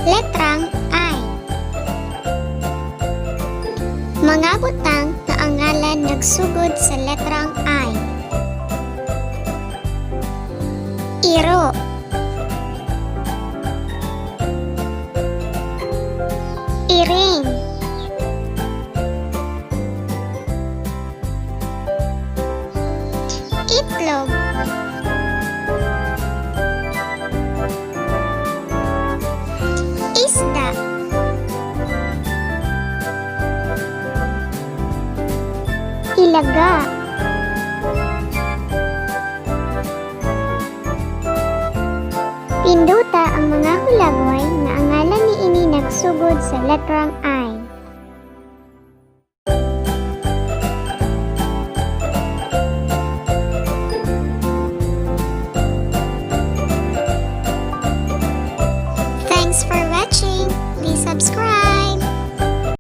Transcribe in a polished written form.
Letrang I. Mga butang na ang ngalan nagsugod sa letrang I. Iro. Iring. Itlog. Isda. Ilaga. Pinduta ang mga hulagway na ang ngalan niini nagsugod sa letrang I.